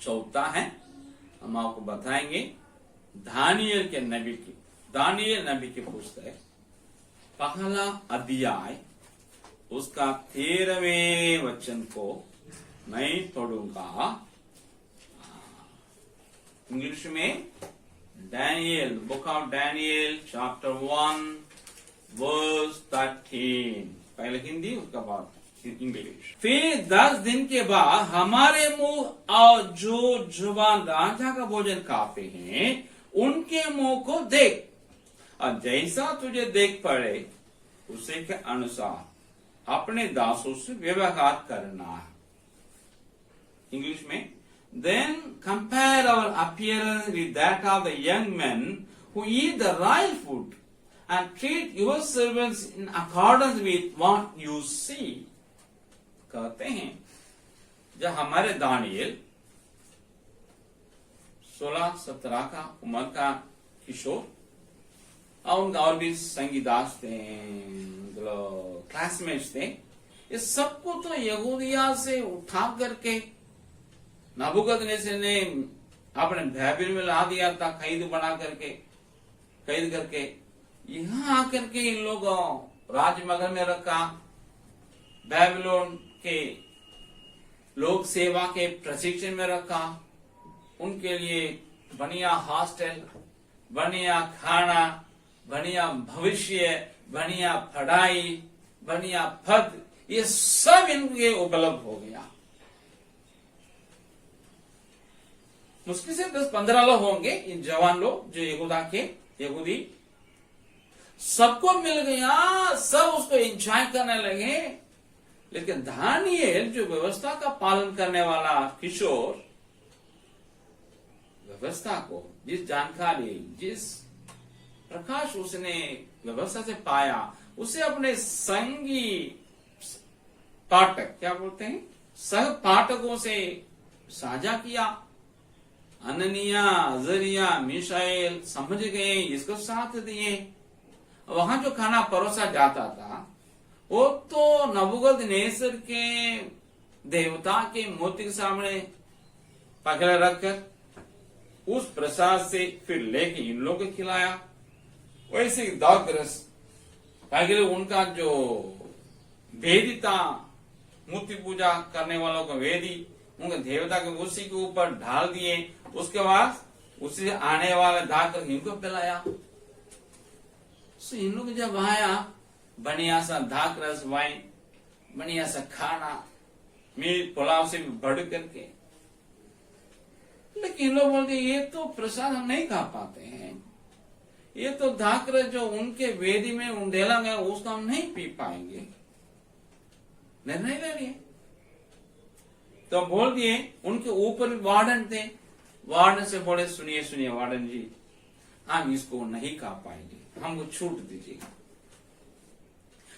चौथा है, हम आपको बताएंगे दानियल नबी की पुस्तक पहला अध्याय उसका 13वें वचन को मैं पढ़ूंगा इंग्लिश में। Daniel, book of Daniel chapter 1 verse 13, पहले हिंदी उसका बाद इंग्लिश। फिर 10 दिन के बाद हमारे मुंह और जो जुबान राजा का भोजन खाते हैं उनके मुंह को देख, और जैसा तुझे देख पड़े उसे के अनुसार अपने दासों से व्यवहार करना है। इंग्लिश में, then compare our appearance with that of the young men who eat the royal food and treat your servants in accordance with what you see। कहते हैं जब हमारे दानियल 16-17 का उम्र का किशोर और उनका और भी संगीदास थे, क्लासमेट्स थे, ये सबको तो यहूदिया से उठा करके नबूकदनेस्सर ने अपने बैबिल में ला दिया था, कैद करके यहाँ आकर के इन लोगों राजमहल में रखा। बैबिलोन के लोक सेवा के प्रशिक्षण में रखा, उनके लिए बढ़िया हॉस्टल, बढ़िया खाना, बढ़िया भविष्य, बढ़िया पढ़ाई, बढ़िया पद, ये सब इनके उपलब्ध हो गया। मुश्किल से 10-15 लोग होंगे इन जवान लोग जो यहूदी, सबको मिल गया, सब उसको एंजॉय करने लगे। लेकिन दानियल जो व्यवस्था का पालन करने वाला किशोर, व्यवस्था को जिस जानकारी, जिस प्रकाश उसने व्यवस्था से पाया, उसे अपने संगी पाठक, क्या बोलते हैं, सह पाठकों से साझा किया। अननिया, अजरिया, मिशाएल समझ गए, इसको साथ दिए। वहां जो खाना परोसा जाता था वो तो नबूकदनेस्सर के देवता के मूर्ति के सामने पकड़े रखकर उस प्रसाद से फिर लेके इन लोगों को खिलाया। वैसे दाग्रस पहले उनका जो वेदी था, मूर्ति पूजा करने वालों का वेदी, उनके देवता के उसी के ऊपर ढाल दिए। उसके बाद उसी आने वाले दाकर इनको पिलाया। इन लोग जब आया, बढ़िया सा धाक रस वाइन, बढ़िया सा खाना, मीट पुलाव से बढ़ करके, लेकिन लोग बोलते ये तो प्रसाद हम नहीं खा पाते हैं, ये तो धाक रस जो उनके वेदी में उंडेला गया उसको हम नहीं पी पाएंगे। निर्णय ले लिए, तो बोल दिए। उनके ऊपर वार्डन थे, वार्डन से बोले सुनिए वार्डन जी, हम इसको नहीं खा पाएंगे, हमको छूट दीजिएगा।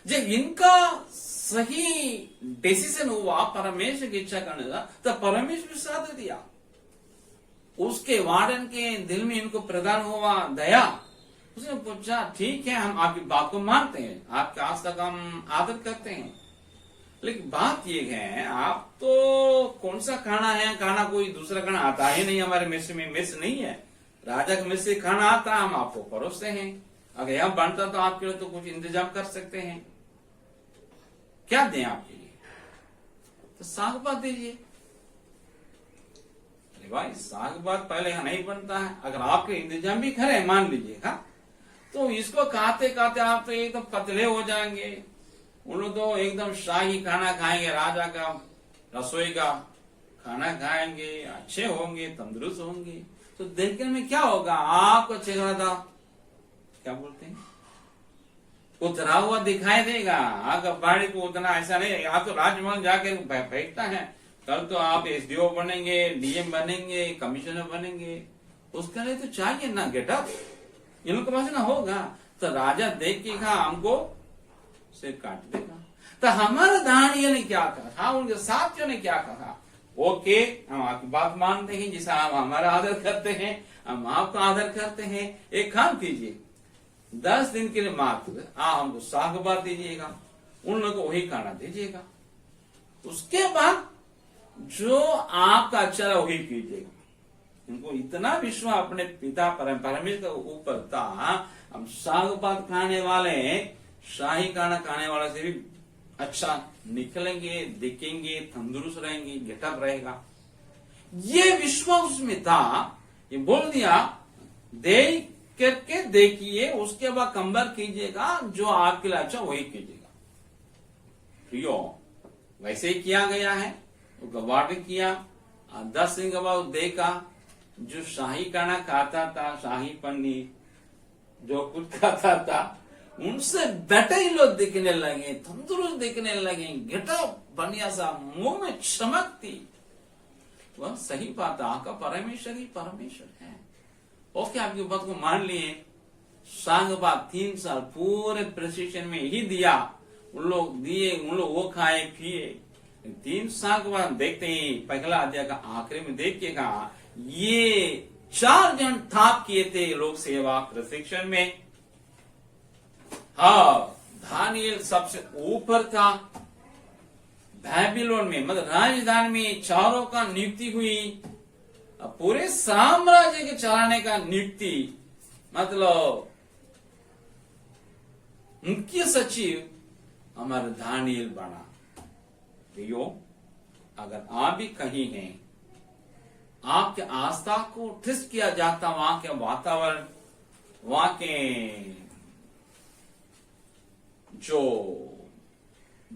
जब इनका सही डिसीजन हुआ परमेश्वर की इच्छा करने का, तो परमेश्वर साथ दिया। उसके वार्डन के दिल में इनको प्रदान हुआ दया। उसने पूछा ठीक है, हम आपकी बात को मानते हैं, आपके आस्था का हम आदर करते हैं, लेकिन बात ये है आप तो कौन सा खाना है, खाना कोई दूसरा खाना आता ही नहीं, हमारे मेस में मेस नहीं है, राजा के मेस से खाना आता, हम आपको परोसते हैं, अगर यह बनता तो आपके लिए तो कुछ इंतजाम कर सकते हैं, क्या दें आपके लिए? तो साग भात दीजिए। अरे भाई साग भात पहले यहाँ नहीं बनता है, अगर आपके इंतजाम भी करें मान लीजिएगा, तो इसको खाते खाते आप तो एकदम पतले हो जाएंगे। उन लोग तो एकदम शाही खाना खाएंगे, राजा का रसोई का खाना खाएंगे, अच्छे होंगे, तंदुरुस्त होंगे, तो देखने में क्या होगा, आपका चेहरा था क्या बोलते हैं उतरा हुआ दिखाई देगा। आपका बाड़ी को उतना ऐसा नहीं, आप तो राजमहल जाकर बैठता है, कल तो आप एसडीओ बनेंगे, डीएम बनेंगे, कमिश्नर बनेंगे, उसके लिए तो चाहिए ना गेटअप, इनके पास ना होगा, तो राजा देख के कहा हमको सिर काट देगा। तो हमारा दानियल ने क्या कहा, उनके साथियों ने क्या कहा, ओके हम आपकी बात मानते हैं, जिसे आप हमारा आदर करते हैं, हम आपका आदर करते हैं, एक काम कीजिए 10 दिन के लिए मात्र आप हमको साग भात दीजिएगा, उन लोगों को वही खाना दीजिएगा। उसके बाद जो आपका अच्छा है वही कीजिएगा। उनको इतना विश्वास अपने पिता परमेश्वर के ऊपर था। हम साग पात खाने वाले, शाही खाना खाने वाले से भी अच्छा निकलेंगे, दिखेंगे, तंदुरुस्त रहेंगे, गेटअप रहेगा। ये विश्वास उसमें था। ये बोल दिया देख करके देखिए, उसके बाद कंबर कीजिएगा, जो आपके लिए अच्छा वही कीजिएगा। प्रियो, वैसे ही किया गया है। वो गवाह किया, 10 दिन के बाद देखा, जो शाही खाना खाता था, शाही पनीर जो कुछ खाता था, उनसे बेटर ही लोग दिखने लगे, तंदुरुस्त दिखने लगे, गेटअप बढ़िया सा, मुंह में चमक थी। वह सही बात है, आपका परमेश्वर ही परमेश्वर है। ओके, आपकी बात को मान लिए। सांग बात 3 साल पूरे प्रेसिडेंट में ही दिया, उन लोग दिए, उन लोग वो खाए पिए। 3 साल के बाद देखते ही पहला अध्याय का आखिरी में देखिएगा, ये 4 जन थाप किए थे लोग सेवा प्रशिक्षण में। हाँ, दानिएल सबसे ऊपर था। बैबीलोन में मतलब राजधानी में चारों का नियुक्ति हुई। पूरे साम्राज्य के चलाने का नियुक्ति, मतलब मुख्य सचिव हमारा दानिएल बना। प्रियो, अगर आप भी कहीं हैं, आपके आस्था को ठिस किया जाता, वहां के वातावरण, वहां के जो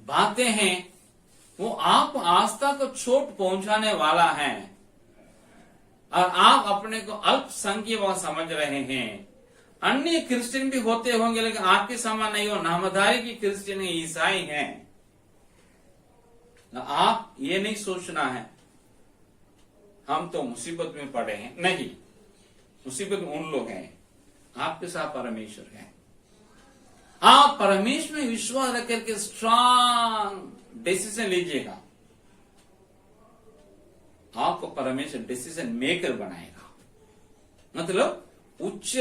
बातें हैं, वो आप आस्था को चोट पहुंचाने वाला है, और आप अपने को अल्पसंख्यक समझ रहे हैं। अन्य क्रिश्चियन भी होते होंगे, लेकिन आपके समान नहीं हो। नामधारी की क्रिश्चियन ईसाई हैं। आप ये नहीं सोचना है हम तो मुसीबत में पड़े हैं। नहीं, मुसीबत में उन लोग हैं, आपके साथ परमेश्वर है। आप परमेश्वर में विश्वास रख करके स्ट्रांग डिसीजन लीजिएगा, आपको परमेश्वर डिसीजन मेकर बनाएगा। मतलब उच्च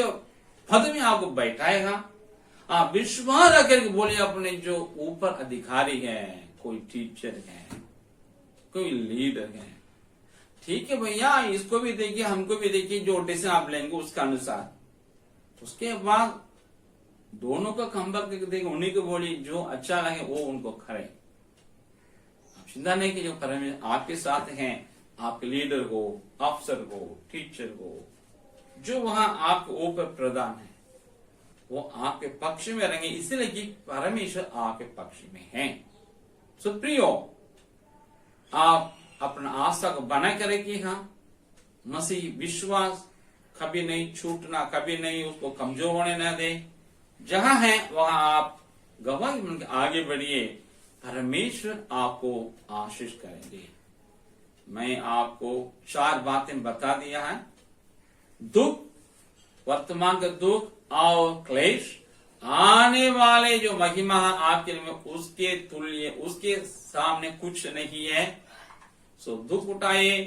पद में आपको बैठाएगा। आप विश्वास रख करके बोलिए, अपने जो ऊपर अधिकारी है, कोई टीचर है, कोई लीडर है, ठीक है भैया, इसको भी देखिए, हमको भी देखिए, जो डिसीजन आप लेंगे उसका अनुसार। उसके बाद दोनों का कंबर करके देखिए, उन्हीं को बोलिए, जो अच्छा लगे वो उनको करे। आप चिंता नहीं कि जो परमेश्वर आपके साथ हैं, आपके लीडर हो, अफसर हो, टीचर हो, जो वहां आपके ऊपर प्रधान है, वो आपके पक्ष में रहेंगे, इसलिए कि परमेश्वर आपके पक्ष में है। सुप्रियो, आप अपना आस्था को बना कर रखिएगा। मसीह विश्वास कभी नहीं छूटना, कभी नहीं उसको कमजोर होने न दे। जहां है वहां आप गवाही बन के आगे बढ़िए, परमेश्वर आपको आशीष करेंगे। मैं आपको 4 बातें बता दिया है। दुख, वर्तमान का दुख और क्लेश, आने वाले जो महिमा आपके लिए उसके तुल्य, उसके सामने कुछ नहीं है। सो दुख उठाए,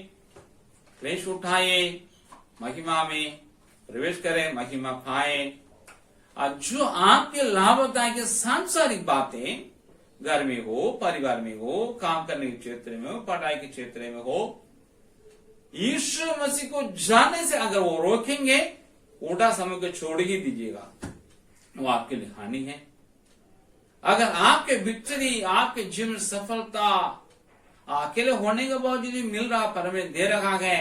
क्लेश उठाए, महिमा में प्रवेश करें, महिमा पाए। और जो आपके लाभदायक सांसारिक बातें, घर में हो, परिवार में हो, काम करने के क्षेत्र में हो, पढ़ाई के क्षेत्र में हो, यीशु मसीह को जानने से अगर वो रोकेंगे, उल्टा समय को छोड़ ही दीजिएगा, वो आपके लिए हानि है। अगर आपके विक्ट्री, आपके जीवन सफलता अकेले होने के बावजूद भी मिल रहा, परमेश्वर दे रहा है,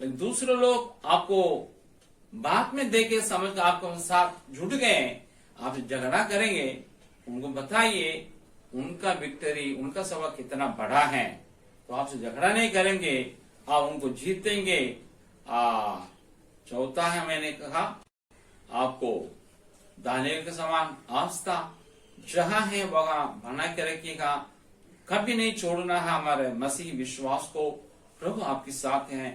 लेकिन दूसरे लोग आपको बात में देके समझ कर आपको साथ जुट गए, आपसे झगड़ा करेंगे, उनको बताइए उनका विक्ट्री, उनका सबक कितना बड़ा है, तो आपसे झगड़ा नहीं करेंगे, आप उनको जीतेंगे। चौथा है, मैंने कहा आपको दानिएल के समान आस्था जहां है वहां बना के रखिएगा, कभी नहीं छोड़ना है हमारे मसीह विश्वास को। प्रभु आपके साथ हैं।